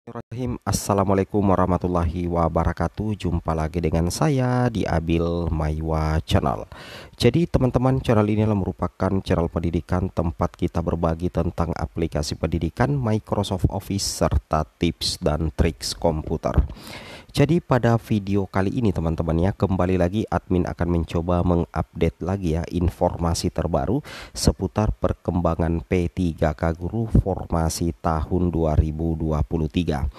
Bismillahirrahmanirrahim. Assalamualaikum warahmatullahi wabarakatuh. Jumpa lagi dengan saya di Abil Maiwa Channel. Jadi teman-teman, channel ini adalah merupakan channel pendidikan tempat kita berbagi tentang aplikasi pendidikan, Microsoft Office, serta tips dan triks komputer. Jadi pada video kali ini teman-teman ya, kembali lagi admin akan mencoba mengupdate lagi ya informasi terbaru seputar perkembangan P3K Guru formasi tahun 2023.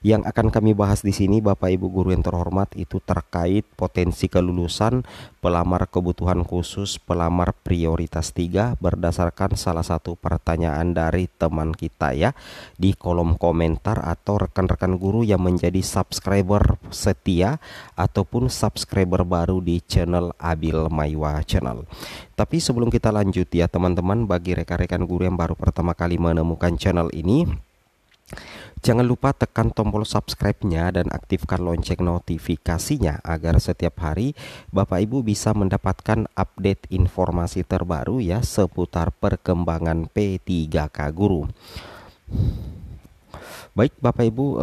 Yang akan kami bahas di sini Bapak Ibu guru yang terhormat itu terkait potensi kelulusan pelamar kebutuhan khusus, pelamar prioritas 3 berdasarkan salah satu pertanyaan dari teman kita ya di kolom komentar atau rekan-rekan guru yang menjadi subscriber setia ataupun subscriber baru di channel Abil Maiwa Channel. Tapi sebelum kita lanjut ya teman-teman, bagi rekan-rekan guru yang baru pertama kali menemukan channel ini, jangan lupa tekan tombol subscribe-nya dan aktifkan lonceng notifikasinya agar setiap hari Bapak Ibu bisa mendapatkan update informasi terbaru ya seputar perkembangan P3K Guru. Baik Bapak Ibu,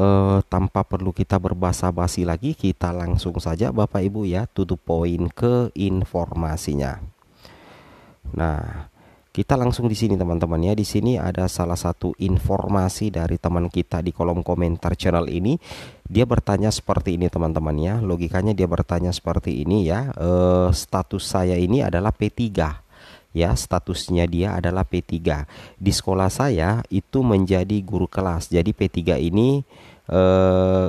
tanpa perlu kita berbasa-basi lagi, kita langsung saja Bapak Ibu ya to the point ke informasinya. Nah, kita langsung di sini teman-teman ya. Di sini ada salah satu informasi dari teman kita di kolom komentar channel ini. Dia bertanya seperti ini teman-teman ya. Logikanya dia bertanya seperti ini ya. Status saya ini adalah P3. Ya, statusnya dia adalah P3. Di sekolah saya itu menjadi guru kelas. Jadi P3 ini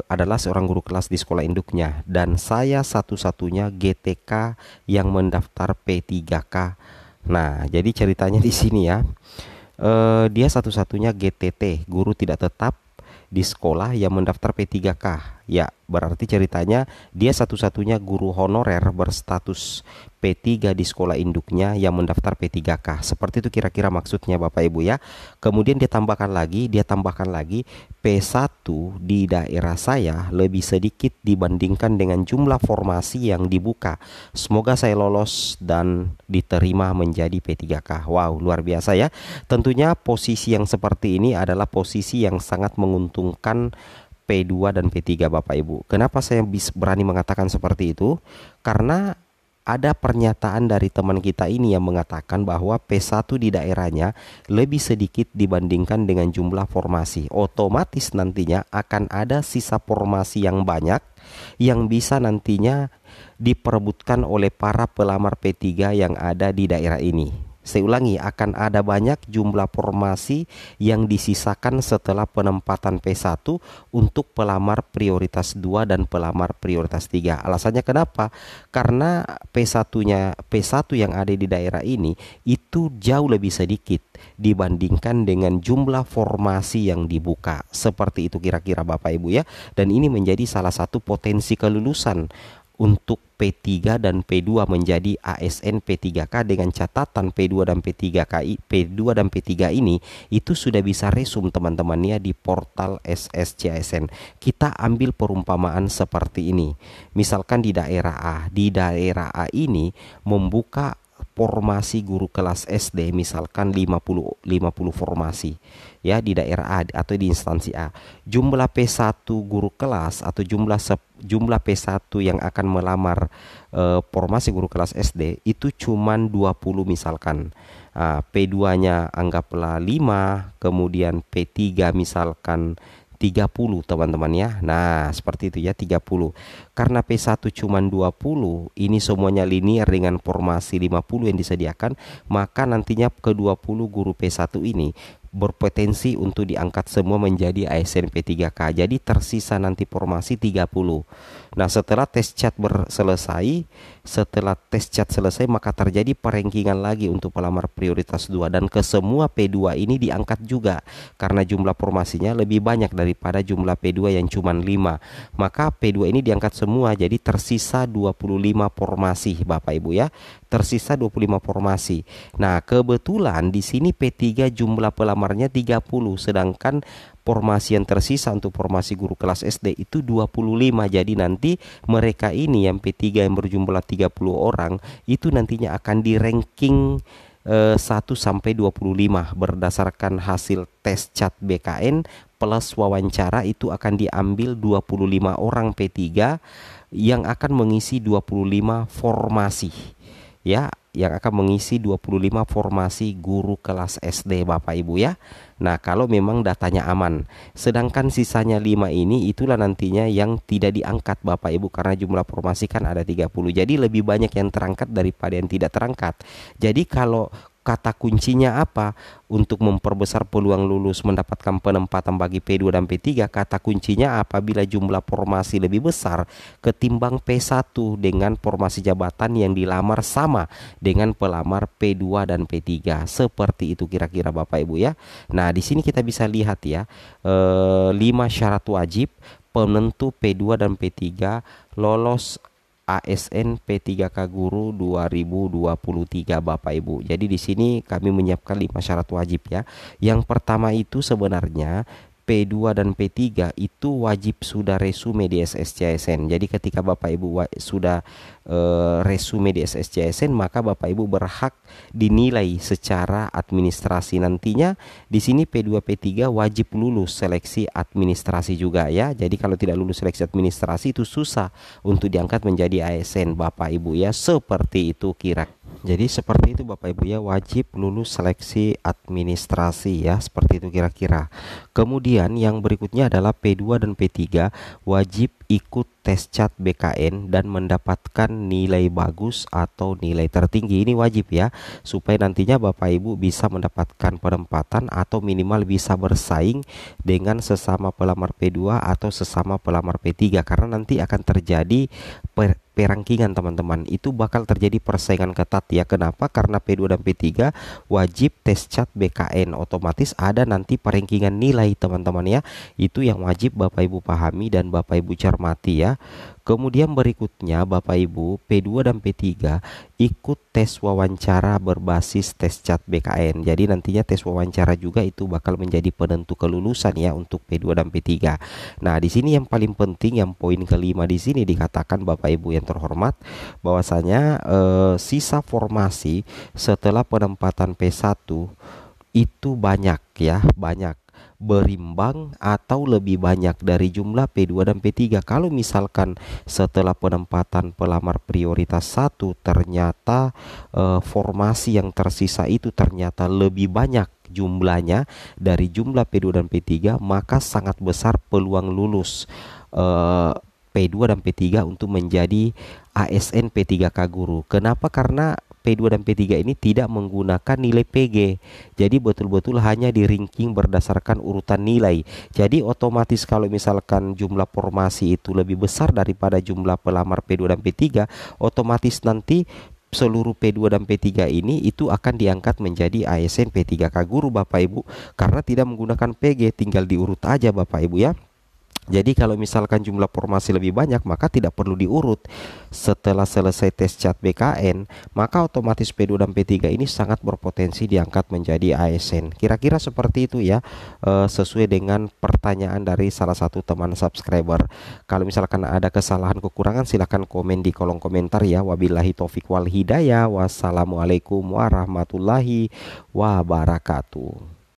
adalah seorang guru kelas di sekolah induknya. Dan saya satu-satunya GTK yang mendaftar P3K. Nah, jadi ceritanya di sini ya. Dia satu-satunya GTT, guru tidak tetap di sekolah yang mendaftar P3K. Ya, berarti ceritanya dia satu-satunya guru honorer berstatus P3 di sekolah induknya yang mendaftar P3K. Seperti itu kira-kira maksudnya Bapak Ibu ya. Kemudian dia tambahkan lagi P1 di daerah saya lebih sedikit dibandingkan dengan jumlah formasi yang dibuka. Semoga saya lolos dan diterima menjadi P3K. Wow, luar biasa ya. Tentunya posisi yang seperti ini adalah posisi yang sangat menguntungkan P2 dan P3 Bapak Ibu. Kenapa saya berani mengatakan seperti itu? Karena ada pernyataan dari teman kita ini yang mengatakan bahwa P1 di daerahnya lebih sedikit dibandingkan dengan jumlah formasi. Otomatis nantinya akan ada sisa formasi yang banyak yang bisa nantinya diperebutkan oleh para pelamar P3 yang ada di daerah ini. Saya ulangi, akan ada banyak jumlah formasi yang disisakan setelah penempatan P1 untuk pelamar prioritas 2 dan pelamar prioritas 3. Alasannya kenapa? Karena P1 yang ada di daerah ini itu jauh lebih sedikit dibandingkan dengan jumlah formasi yang dibuka. Seperti itu kira-kira Bapak Ibu ya. Dan ini menjadi salah satu potensi kelulusan untuk P3 dan P2 menjadi ASN P3K dengan catatan P2 dan P3 ini itu sudah bisa resum teman-teman ya di portal SSCASN. Kita ambil perumpamaan seperti ini. Misalkan di daerah A ini membuka formasi guru kelas SD misalkan 50 formasi ya di daerah A atau di instansi A. Jumlah P1 guru kelas atau jumlah P1 yang akan melamar formasi guru kelas SD itu cuman 20 misalkan. P2-nya anggaplah 5, kemudian P3 misalkan 30 teman-teman ya. Nah seperti itu ya 30. Karena P1 cuma 20, ini semuanya linear dengan formasi 50 yang disediakan, maka nantinya ke 20 guru P1 ini berpotensi untuk diangkat semua menjadi ASN P3K. Jadi tersisa nanti formasi 30. Nah setelah tes chat selesai maka terjadi perengkingan lagi untuk pelamar prioritas 2 dan ke semua P2 ini diangkat juga karena jumlah formasinya lebih banyak daripada jumlah P2 yang cuma 5. Maka P2 ini diangkat semua, jadi tersisa 25 formasi Bapak Ibu ya. Tersisa 25 formasi. Nah, kebetulan di sini P3 jumlah pelamarnya 30, sedangkan formasi yang tersisa untuk formasi guru kelas SD itu 25. Jadi nanti mereka ini yang P3 yang berjumlah 30 orang itu nantinya akan di ranking 1 sampai 25 berdasarkan hasil tes CAT BKN plus wawancara itu akan diambil 25 orang P3 yang akan mengisi 25 formasi ya, yang akan mengisi 25 formasi guru kelas SD Bapak Ibu ya. Nah, kalau memang datanya aman. Sedangkan sisanya 5 ini itulah nantinya yang tidak diangkat Bapak Ibu, karena jumlah formasi kan ada 30. Jadi lebih banyak yang terangkat daripada yang tidak terangkat. Jadi kalau kata kuncinya apa untuk memperbesar peluang lulus mendapatkan penempatan bagi P2 dan P3? Kata kuncinya apabila jumlah formasi lebih besar ketimbang P1 dengan formasi jabatan yang dilamar sama dengan pelamar P2 dan P3. Seperti itu kira-kira Bapak Ibu ya. Nah, di sini kita bisa lihat ya, 5 syarat wajib penentu P2 dan P3 lolos ASN P3K Guru 2023 Bapak Ibu. Jadi di sini kami menyiapkan 5 syarat wajib ya. Yang pertama itu sebenarnya P2 dan P3 itu wajib sudah resume di SSCSN. Jadi ketika Bapak Ibu sudah resume di SSCSN, maka Bapak Ibu berhak dinilai secara administrasi. Nantinya di sini P2 P3 wajib lulus seleksi administrasi juga ya. Jadi kalau tidak lulus seleksi administrasi itu susah untuk diangkat menjadi ASN Bapak Ibu ya. Seperti itu kira. Jadi seperti itu Bapak Ibu ya, wajib lulus seleksi administrasi ya, seperti itu kira-kira. Kemudian yang berikutnya adalah P2 dan P3 wajib ikut tes CAT BKN dan mendapatkan nilai bagus atau nilai tertinggi. Ini wajib ya, supaya nantinya Bapak Ibu bisa mendapatkan penempatan atau minimal bisa bersaing dengan sesama pelamar P2 atau sesama pelamar P3, karena nanti akan terjadi perangkingan teman-teman, itu bakal terjadi persaingan ketat ya. Kenapa? Karena P2 dan P3 wajib tes CAT BKN, otomatis ada nanti perangkingan nilai teman-teman ya. Itu yang wajib Bapak Ibu pahami dan Bapak Ibu cermati ya. Kemudian berikutnya Bapak Ibu P2 dan P3 ikut tes wawancara berbasis tes CAT BKN. Jadi nantinya tes wawancara juga itu bakal menjadi penentu kelulusan ya untuk P2 dan P3. Nah, di sini yang paling penting, yang poin kelima di sini dikatakan Bapak Ibu yang terhormat, bahwasanya sisa formasi setelah penempatan P1 itu banyak ya, banyak berimbang atau lebih banyak dari jumlah P2 dan P3. Kalau misalkan setelah penempatan pelamar prioritas 1 ternyata formasi yang tersisa itu ternyata lebih banyak jumlahnya dari jumlah P2 dan P3, maka sangat besar peluang lulus P2 dan P3 untuk menjadi ASN P3K Guru. Kenapa? Karena P2 dan P3 ini tidak menggunakan nilai PG. Jadi betul-betul hanya di ranking berdasarkan urutan nilai. Jadi otomatis kalau misalkan jumlah formasi itu lebih besar daripada jumlah pelamar P2 dan P3, otomatis nanti seluruh P2 dan P3 ini itu akan diangkat menjadi ASN P3K Guru Bapak Ibu, karena tidak menggunakan PG, tinggal diurut aja Bapak Ibu ya. Jadi kalau misalkan jumlah formasi lebih banyak, maka tidak perlu diurut. Setelah selesai tes CAT BKN, maka otomatis P2 dan P3 ini sangat berpotensi diangkat menjadi ASN. Kira-kira seperti itu ya, sesuai dengan pertanyaan dari salah satu teman subscriber. Kalau misalkan ada kesalahan kekurangan, silahkan komen di kolom komentar ya. Wabillahi taufik wal hidayah. Wassalamualaikum warahmatullahi wabarakatuh.